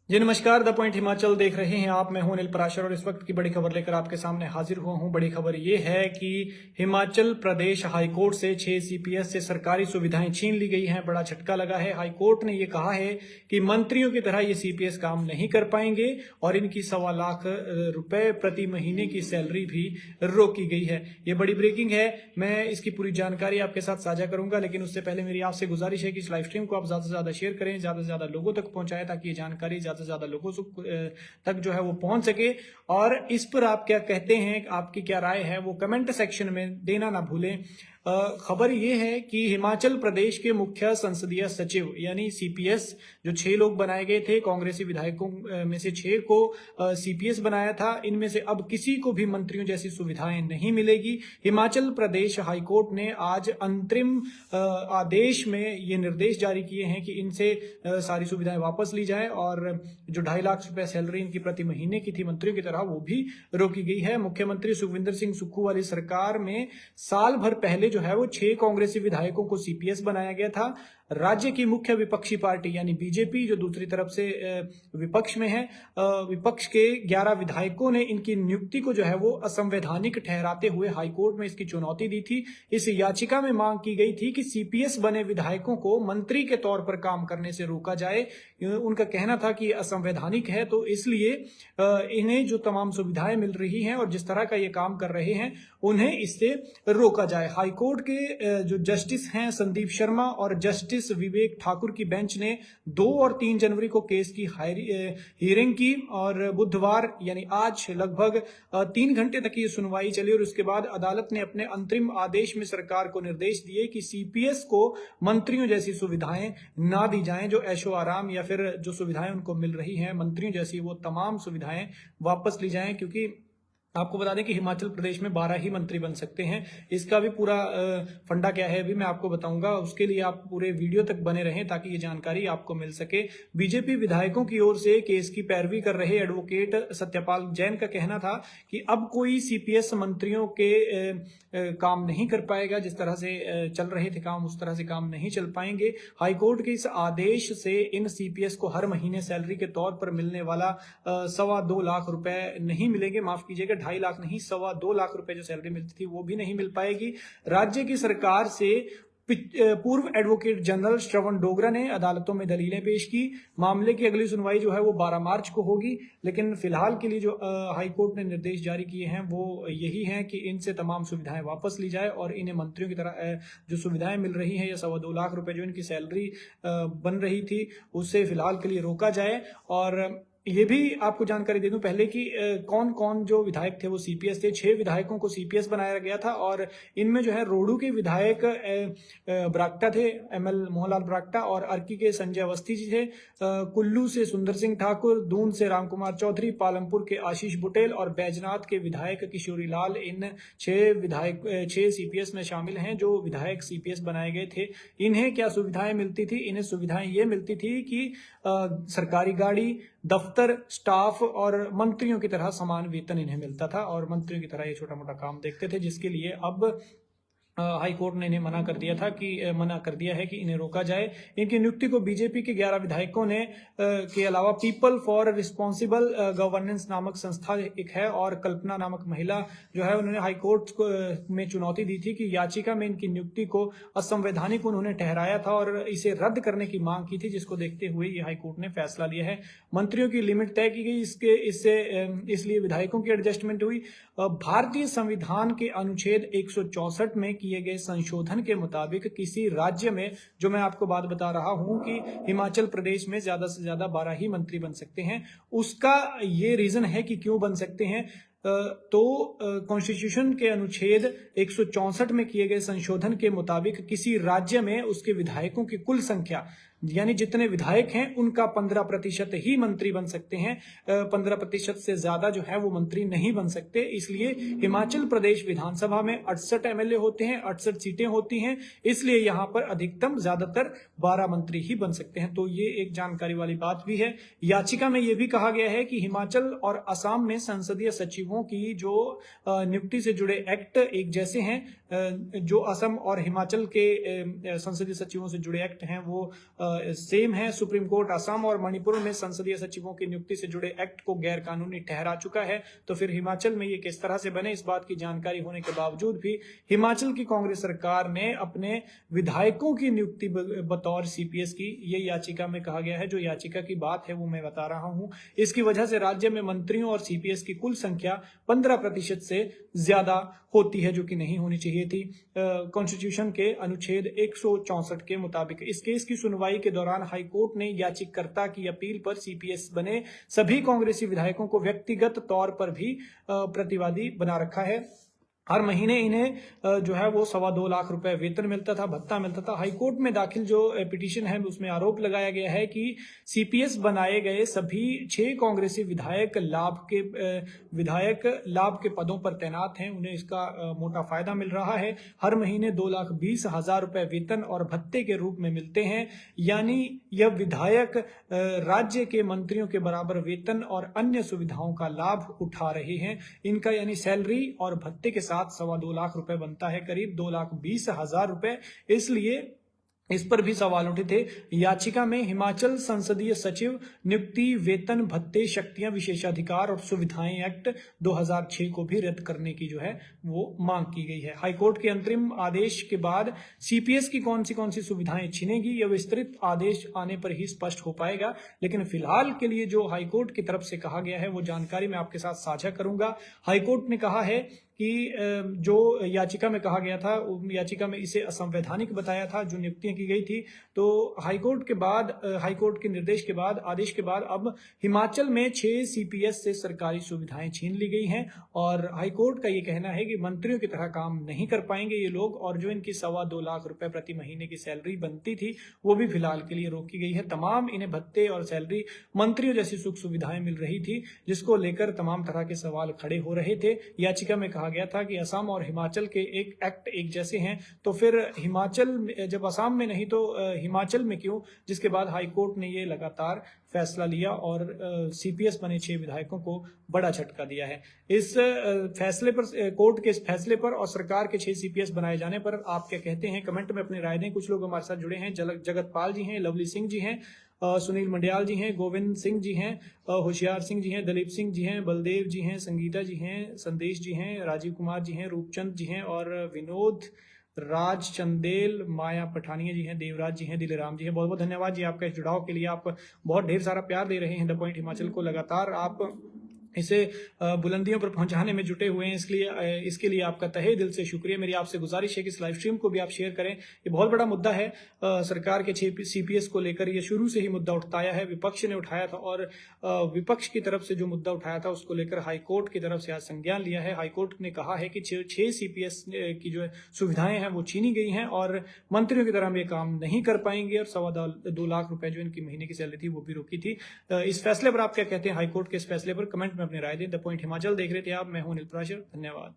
जी नमस्कार, the point Himachal देख रहे हैं आप। मैं हूं अनिल पराशर और इस वक्त की बड़ी खबर लेकर आपके सामने हाजिर हुआ हूं। बड़ी खबर ये है कि हिमाचल प्रदेश हाईकोर्ट से 6 सीपीएस से सरकारी सुविधाएं छीन ली गई हैं। बड़ा झटका लगा है। हाईकोर्ट ने ये कहा है कि मंत्रियों की तरह ये सीपीएस काम नहीं कर पाएंगे और इनकी 1.25 लाख रुपए प्रति महीने की सैलरी भी रोकी गई है। ये बड़ी ब्रेकिंग है। मैं इसकी पूरी जानकारी आपके साथ साझा करूंगा, लेकिन उससे पहले मेरी आपसे गुजारिश है कि इस लाइव स्ट्रीम को आप ज्यादा से ज्यादा शेयर करें, ज्यादा से ज्यादा लोगों तक पहुंचाएं, ताकि ये जानकारी ज्यादा से ज्यादा लोगों तक जो है वो पहुंच सके। और इस पर आप क्या कहते हैं, आपकी क्या राय है, वो कमेंट सेक्शन में देना ना भूलें। खबर ये है कि हिमाचल प्रदेश के मुख्य संसदीय सचिव यानी सीपीएस, जो 6 लोग बनाए गए थे, कांग्रेसी विधायकों में से 6 को सीपीएस बनाया था, इनमें से अब किसी को भी मंत्रियों जैसी सुविधाएं नहीं मिलेगी। हिमाचल प्रदेश हाईकोर्ट ने आज अंतरिम आदेश में ये निर्देश जारी किए हैं कि इनसे सारी सुविधाएं वापस ली जाए और जो 2.5 लाख रुपए सैलरी इनकी प्रति महीने की थी मंत्रियों की तरह, वो भी रोकी गई है। मुख्यमंत्री सुखविंदर सिंह सुक्खू वाली सरकार में साल भर पहले जो है वो 6 कांग्रेसी विधायकों को सीपीएस बनाया गया था। राज्य की मुख्य विपक्षी पार्टी यानी बीजेपी, जो दूसरी तरफ से विपक्ष में है, विपक्ष के 11 विधायकों ने इनकी नियुक्ति को जो है वो असंवैधानिक ठहराते हुए हाईकोर्ट में इसकी चुनौती दी थी। इस याचिका में मांग की गई थी कि सीपीएस बने विधायकों को मंत्री के तौर पर काम करने से रोका जाए। उनका कहना था कि असंवैधानिक है, तो इसलिए इन्हें जो तमाम सुविधाएं मिल रही हैं और जिस तरह का ये काम कर रहे हैं, उन्हें इससे रोका जाए। हाईकोर्ट के जो जस्टिस हैं संदीप शर्मा और जस्टिस विवेक ठाकुर की बेंच ने 2 और 3 जनवरी को केस की हियरिंग की और बुधवार यानी आज लगभग 3 घंटे तक ये सुनवाई चली और उसके बाद अदालत ने अपने अंतरिम आदेश में सरकार को निर्देश दिए कि सीपीएस को मंत्रियों जैसी सुविधाएं ना दी जाएं। जो ऐशो आराम या फिर जो सुविधाएं उनको मिल रही हैं मंत्रियों जैसी, वो तमाम सुविधाएं वापस ली जाएं, क्योंकि आपको बता दें कि हिमाचल प्रदेश में 12 ही मंत्री बन सकते हैं। इसका भी पूरा फंडा क्या है अभी मैं आपको बताऊंगा। उसके लिए आप पूरे वीडियो तक बने रहें ताकि ये जानकारी आपको मिल सके। बीजेपी विधायकों की ओर से केस की पैरवी कर रहे एडवोकेट सत्यपाल जैन का कहना था कि अब कोई सीपीएस मंत्रियों के काम नहीं कर पाएगा। जिस तरह से चल रहे थे काम, उस तरह से काम नहीं चल पाएंगे। हाईकोर्ट के इस आदेश से इन सीपीएस को हर महीने सैलरी के तौर पर मिलने वाला 2.25 लाख रुपए नहीं मिलेंगे। माफ कीजिएगा, 2.5 लाख नहीं, 2.25 लाख रुपए जो सैलरी मिलती थी वो भी नहीं मिल पाएगी। राज्य की सरकार से पूर्व एडवोकेट जनरल श्रवण डोगरा ने अदालतों में दलीलें पेश की। मामले की अगली सुनवाई जो है वो 12 मार्च को होगी, लेकिन फिलहाल के लिए जो हाईकोर्ट ने निर्देश जारी किए हैं वो यही हैं कि इनसे तमाम सुविधाएं वापस ली जाए और इन्हें मंत्रियों की तरह जो सुविधाएं मिल रही हैं या 2.25 लाख रुपए जो इनकी सैलरी बन रही थी, उससे फिलहाल के लिए रोका जाए। और ये भी आपको जानकारी दे दूं पहले कि कौन कौन जो विधायक थे वो सीपीएस थे। 6 विधायकों को सीपीएस बनाया गया था और इनमें जो है रोहडू के विधायक बरागटा थे, एमएल मोहनलाल बरागटा, और अर्की के संजय अवस्थी जी थे, कुल्लू से सुंदर सिंह ठाकुर, दून से रामकुमार चौधरी, पालमपुर के आशीष बुटेल और बैजनाथ के विधायक किशोरी लाल, इन 6 सीपीएस में शामिल हैं जो विधायक सीपीएस बनाए गए थे। इन्हें क्या सुविधाएं मिलती थी? इन्हें सुविधाएं ये मिलती थी कि सरकारी गाड़ी, दफ्तर, स्टाफ और मंत्रियों की तरह समान वेतन इन्हें मिलता था और मंत्रियों की तरह ये छोटा मोटा काम देखते थे, जिसके लिए अब हाई कोर्ट ने इन्हें मना कर दिया है कि इन्हें रोका जाए। इनकी नियुक्ति को बीजेपी के 11 विधायकों ने के अलावा पीपल फॉर रिस्पॉन्सिबल गवर्नेंस नामक संस्था एक है और कल्पना नामक महिला जो है, उन्होंने हाई कोर्ट में चुनौती दी थी कि याचिका में इनकी नियुक्ति को असंवैधानिक उन्होंने ठहराया था और इसे रद्द करने की मांग की थी, जिसको देखते हुए ये हाई कोर्ट ने फैसला लिया है। मंत्रियों की लिमिट तय की गई, इसलिए विधायकों की एडजस्टमेंट हुई। भारतीय संविधान के अनुच्छेद 164 में किए गए संशोधन के मुताबिक किसी राज्य में, जो मैं आपको बात बता रहा हूं कि हिमाचल प्रदेश में ज्यादा से ज्यादा 12 ही मंत्री बन सकते हैं, उसका ये रीजन है कि क्यों बन सकते हैं। तो कॉन्स्टिट्यूशन के अनुच्छेद 164 में किए गए संशोधन के मुताबिक किसी राज्य में उसके विधायकों की कुल संख्या यानी जितने विधायक हैं उनका 15% ही मंत्री बन सकते हैं। 15% से ज्यादा जो है वो मंत्री नहीं बन सकते। इसलिए हिमाचल प्रदेश विधानसभा में 68 एमएलए होते हैं, 68 सीटें होती हैं, इसलिए यहां पर अधिकतम ज्यादातर 12 मंत्री ही बन सकते हैं। तो ये एक जानकारी वाली बात भी है। याचिका में यह भी कहा गया है कि हिमाचल और असम में संसदीय सचिवों की जो नियुक्ति से जुड़े एक्ट एक जैसे हैं, जो असम और हिमाचल के संसदीय सचिवों से जुड़े एक्ट हैं वो सेम है। सुप्रीम कोर्ट असम और मणिपुर में संसदीय सचिवों की नियुक्ति से जुड़े एक्ट को गैर कानूनी ठहरा चुका है। तो फिर हिमाचल में ये किस तरह से बने, इस बात की जानकारी होने के बावजूद भी हिमाचल की कांग्रेस सरकार ने अपने विधायकों की नियुक्ति बतौर सीपीएस की, ये याचिका में कहा गया है। जो याचिका की बात है वो मैं बता रहा हूं। इसकी वजह से राज्य में मंत्रियों और सीपीएस की कुल संख्या 15% से ज्यादा होती है, जो कि नहीं होनी चाहिए थी कॉन्स्टिट्यूशन के अनुच्छेद 164 के मुताबिक। इस केस की सुनवाई के दौरान हाईकोर्ट ने याचिकाकर्ता की अपील पर सीपीएस बने सभी कांग्रेसी विधायकों को व्यक्तिगत तौर पर भी प्रतिवादी बना रखा है। हर महीने इन्हें जो है वो 2.25 लाख रुपए वेतन मिलता था, भत्ता मिलता था। हाईकोर्ट में दाखिल जो पिटीशन है उसमें आरोप लगाया गया है कि सीपीएस बनाए गए सभी 6 कांग्रेसी विधायक लाभ के पदों पर तैनात हैं, उन्हें इसका मोटा फायदा मिल रहा है। हर महीने 2,20,000 रुपए वेतन और भत्ते के रूप में मिलते हैं, यानी यह विधायक राज्य के मंत्रियों के बराबर वेतन और अन्य सुविधाओं का लाभ उठा रहे हैं। इनका यानी सैलरी और भत्ते के साथ 2.25 लाख रुपए बनता है, करीब 2,20,000 रुपए। इसलिए इस पर भी सवाल उठे थे। याचिका में हिमाचल संसदीय सचिव नियुक्ति, वेतन, भत्ते, शक्तियां, विशेषाधिकार और सुविधाएं एक्ट 2006 को भी रद्द करने की जो है वो मांग की गई है। हाईकोर्ट के अंतरिम आदेश के बाद सीपीएस की कौन सी सुविधाएं छिनेगी, यह विस्तृत आदेश आने पर ही स्पष्ट हो पाएगा। लेकिन फिलहाल के लिए जो हाईकोर्ट की तरफ से कहा गया है वो जानकारी मैं आपके साथ साझा करूंगा। हाईकोर्ट ने कहा है कि जो याचिका में कहा गया था, याचिका में इसे असंवैधानिक बताया था जो नियुक्तियां की गई थी। तो हाईकोर्ट के निर्देश के बाद, आदेश के बाद अब हिमाचल में 6 सीपीएस से सरकारी सुविधाएं छीन ली गई हैं और हाईकोर्ट का ये कहना है कि मंत्रियों की तरह काम नहीं कर पाएंगे ये लोग, और जो इनकी 2.25 लाख रुपए प्रति महीने की सैलरी बनती थी वो भी फिलहाल के लिए रोकी गई है। तमाम इन्हें भत्ते और सैलरी मंत्रियों जैसी सुख सुविधाएं मिल रही थी, जिसको लेकर तमाम तरह के सवाल खड़े हो रहे थे। याचिका में कहा गया था कि असम और हिमाचल के एक एक्ट एक जैसे हैं, तो फिर हिमाचल जब असम में नहीं तो हिमाचल में क्यों, जिसके बाद हाईकोर्ट ने ये लगातार फैसला लिया और सीपीएस बने 6 विधायकों को बड़ा झटका दिया है। इस फैसले पर, कोर्ट के इस फैसले पर और सरकार के 6 सीपीएस बनाए जाने पर आप क्या कहते हैं, कमेंट में अपनी राय दें। कुछ लोग हमारे साथ जुड़े हैं, जगतपाल जी हैं, लवली सिंह जी हैं, सुनील मंडियाल जी हैं, गोविंद सिंह जी हैं, होशियार सिंह जी हैं, दलीप सिंह जी हैं, बलदेव जी हैं, संगीता जी हैं, संदेश जी हैं, राजीव कुमार जी हैं, रूपचंद जी हैं और विनोद राज चंदेल, माया पठानिया जी हैं, देवराज जी हैं, दिलराम जी हैं। बहुत बहुत धन्यवाद जी आपका इस जुड़ाव के लिए। आप बहुत ढेर सारा प्यार दे रहे हैं द पॉइंट हिमाचल को, लगातार आप इसे बुलंदियों पर पहुंचाने में जुटे हुए हैं, इसके लिए आपका तहे दिल से शुक्रिया। मेरी आपसे गुजारिश है कि इस लाइव स्ट्रीम को भी आप शेयर करें। ये बहुत बड़ा मुद्दा है, सरकार के सीपीएस को लेकर ये शुरू से ही मुद्दा उठता आया है, विपक्ष ने उठाया था और विपक्ष की तरफ से जो मुद्दा उठाया था उसको लेकर हाईकोर्ट की तरफ से आज संज्ञान लिया है। हाईकोर्ट ने कहा है कि 6 सीपीएस की जो सुविधाएं हैं वो छीनी गई हैं और मंत्रियों की तरह हम ये काम नहीं कर पाएंगे, और 2.25 लाख रुपए जो इनकी महीने की सैलरी थी वो भी रोकी थी। इस फैसले पर आप क्या कहते हैं, हाईकोर्ट के इस फैसले पर कमेंट में अपनी राय दें। द पॉइंट हिमाचल देख रहे थे आप, मैं हूं अनिल पराशर, धन्यवाद।